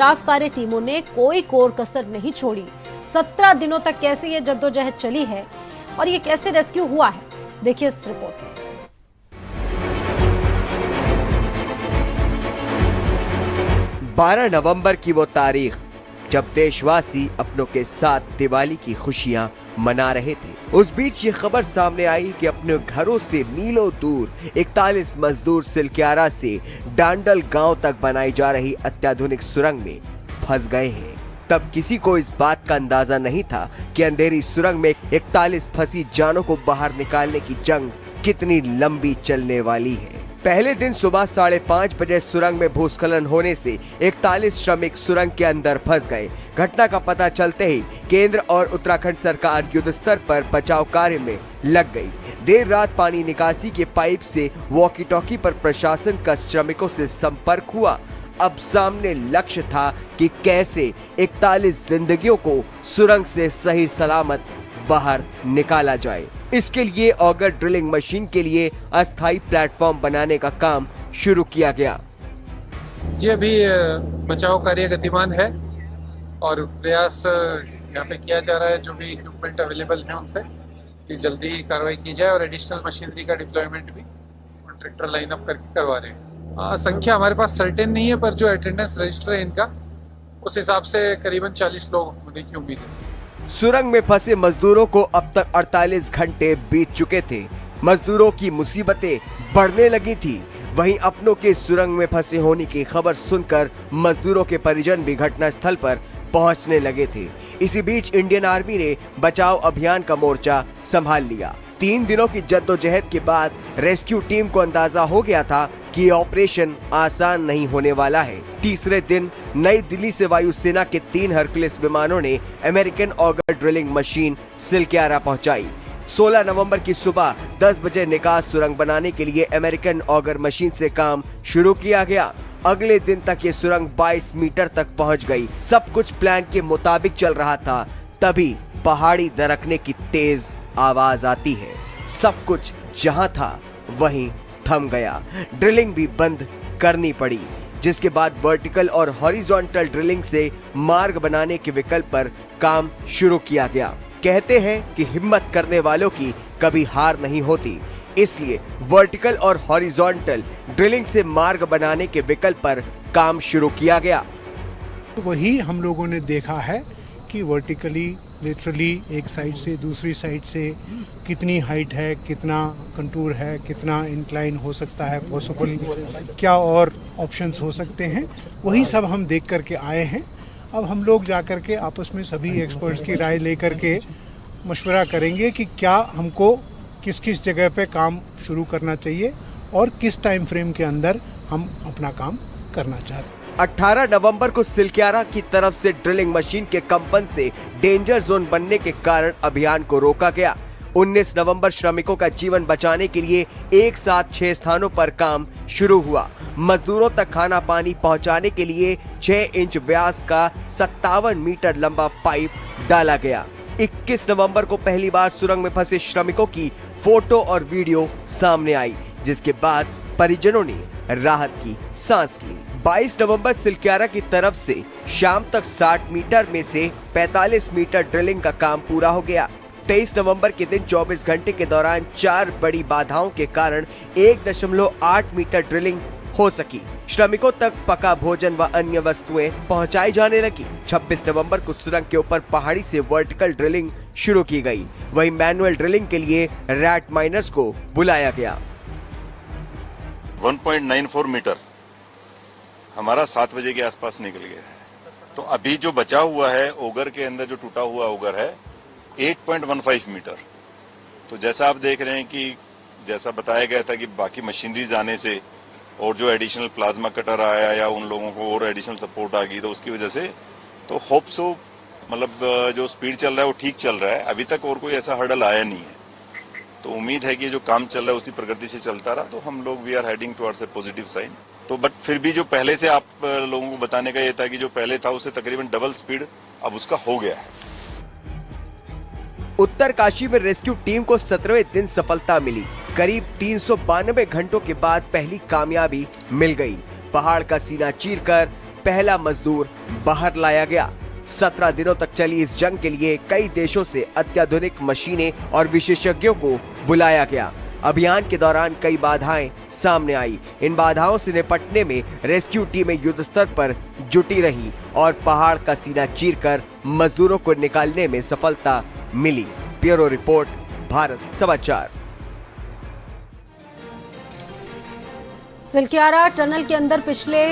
बचाव कार्य टीमों ने कोई कोर कसर नहीं छोड़ी। 17 दिनों तक कैसे ये जद्दोजहद चली है और ये कैसे रेस्क्यू हुआ है, देखिए इस रिपोर्ट में। 12 नवंबर की वो तारीख जब देशवासी अपनों के साथ दिवाली की खुशियां मना रहे थे। उस बीच ये खबर सामने आई कि अपने घरों से मीलों दूर 41 मजदूर सिलक्यारा से डांडल गांव तक बनाई जा रही अत्याधुनिक सुरंग में फंस गए हैं। तब किसी को इस बात का अंदाजा नहीं था कि अंधेरी सुरंग में 41 फंसी जानों को बाहर निकालने की जंग कितनी लंबी चलने वाली है। पहले दिन सुबह 5:30 बजे सुरंग में भूस्खलन होने से 41 श्रमिक सुरंग के अंदर फंस गए। घटना का पता चलते ही केंद्र और उत्तराखंड सरकार युद्ध स्तर पर बचाव कार्य में लग गई। देर रात पानी निकासी के पाइप से वॉकी टॉकी पर प्रशासन का श्रमिकों से संपर्क हुआ। अब सामने लक्ष्य था कि कैसे 41 जिंदगियों को सुरंग से सही सलामत बाहर निकाला जाए। इसके लिए ऑगर ड्रिलिंग मशीन के लिए अस्थायी प्लेटफॉर्म बनाने का काम शुरू किया गया। जी, अभी बचाव कार्य गतिमान है और प्रयास यहाँ पे किया जा रहा है जो भी इक्विपमेंट अवेलेबल है उनसे कि जल्दी कार्रवाई की जाए और एडिशनल मशीनरी का डिप्लॉयमेंट भी कॉन्ट्रैक्टर लाइन अप करके करवा रहे हैं। संख्या हमारे पास सर्टेन नहीं है, पर जो अटेंडेंस रजिस्टर है इनका उस हिसाब से करीबन 40 लोग होने की उम्मीद है। सुरंग में फंसे मजदूरों को अब तक 48 घंटे बीत चुके थे। मजदूरों की मुसीबतें बढ़ने लगी थी। वहीं अपनों के सुरंग में फंसे होने की खबर सुनकर मजदूरों के परिजन भी घटनास्थल पर पहुंचने लगे थे। इसी बीच इंडियन आर्मी ने बचाव अभियान का मोर्चा संभाल लिया। 3 दिनों की जद्दोजहद के बाद रेस्क्यू टीम को अंदाजा हो गया था कि ऑपरेशन आसान नहीं होने वाला है। तीसरे दिन नई दिल्ली से वायुसेना के 3 हरक्युलिस विमानों ने American auger drilling machine Silkyara पहुंचाई। 16 नवंबर की सुबह 10 बजे निकास सुरंग बनाने के लिए अमेरिकन ऑगर मशीन से काम शुरू किया गया। अगले दिन तक ये सुरंग 22 मीटर तक पहुंच गई। सब कुछ प्लान के मुताबिक चल रहा था, तभी पहाड़ी दरकने की तेज आवाज आती है। सब कुछ जहां था वहीं थम गया। ड्रिलिंग भी बंद करनी पड़ी, जिसके बाद वर्टिकल और हॉरिजॉन्टल ड्रिलिंग से मार्ग बनाने के विकल्प पर काम शुरू किया गया। कहते हैं कि हिम्मत करने वालों की कभी हार नहीं होती, इसलिए वर्टिकल और हॉरिजॉन्टल ड्रिलिंग से मार्ग बनाने के विकल्प पर काम शुरू किया गया। वही हम लोगों ने देखा है कि वर्टिकली लिटरली एक साइड से दूसरी साइड से कितनी हाइट है, कितना कंटूर है, कितना इंक्लाइन हो सकता है, पॉसिबल क्या और ऑप्शंस हो सकते हैं, वही सब हम देख करके आए हैं। अब हम लोग जा कर के आपस में सभी एक्सपर्ट्स की राय लेकर के मशवरा करेंगे कि क्या हमको किस किस जगह पे काम शुरू करना चाहिए और किस टाइम फ्रेम के अंदर हम अपना काम करना चाहते हैं। 18 नवंबर को सिलक्यारा की तरफ से ड्रिलिंग मशीन के कंपन से डेंजर जोन बनने के कारण अभियान को रोका गया। 19 नवंबर श्रमिकों का जीवन बचाने के लिए एक साथ 6 स्थानों पर काम शुरू हुआ। मजदूरों तक खाना पानी पहुंचाने के लिए 6 इंच व्यास का 57 मीटर लंबा पाइप डाला गया। 21 नवंबर को पहली बार सुरंग में फंसे श्रमिकों की फोटो और वीडियो सामने आई, जिसके बाद परिजनों ने राहत की सांस ली। 22 नवंबर सिलक्यारा की तरफ से शाम तक 60 मीटर में से 45 मीटर ड्रिलिंग का काम पूरा हो गया। 23 नवंबर के दिन 24 घंटे के दौरान 4 बड़ी बाधाओं के कारण 1.8 मीटर ड्रिलिंग हो सकी। श्रमिकों तक पका भोजन व अन्य वस्तुएं पहुंचाई जाने लगी। 26 नवंबर को सुरंग के ऊपर पहाड़ी से वर्टिकल ड्रिलिंग शुरू की गई। वहीं मैनुअल ड्रिलिंग के लिए रैट माइनर्स को बुलाया गया। 1.94 मीटर हमारा 7 बजे के आसपास निकल गया है। तो अभी जो बचा हुआ है ओगर के अंदर, जो टूटा हुआ ओगर है 8.15 मीटर। तो जैसा आप देख रहे हैं कि जैसा बताया गया था कि बाकी मशीनरीज आने से और जो एडिशनल प्लाज्मा कटर आया या उन लोगों को और एडिशनल सपोर्ट आ गई, तो उसकी वजह से तो होप सो मतलब जो स्पीड चल रहा है वो ठीक चल रहा है। अभी तक और कोई ऐसा हर्डल आया नहीं है, तो उम्मीद है कि जो काम चल रहा है उसी प्रगति से चलता रहा, तो हम लोग we are heading towards a positive sign. तो बट फिर भी जो पहले से आप लोगों को बताने का ये था कि जो पहले था उससे तकरीबन डबल स्पीड अब उसका हो गया है। उत्तरकाशी में रेस्क्यू टीम को 17वें दिन सफलता मिली। करीब 392 घंटों के बाद पहली कामयाबी मिल गई। पहाड़ का सीना चीरकर पहला मजदूर बाहर लाया गया। 17 दिनों तक चली इस जंग के लिए कई देशों से अत्याधुनिक मशीनें और विशेषज्ञों को बुलाया गया। अभियान के दौरान कई बाधाएं सामने आई। इन बाधाओं से निपटने में रेस्क्यू टीमें युद्ध स्तर पर जुटी रही और पहाड़ का सीना चीरकर मजदूरों को निकालने में सफलता मिली। ब्यूरो रिपोर्ट, भारत समाचार। सिलक्यारा टनल के अंदर पिछले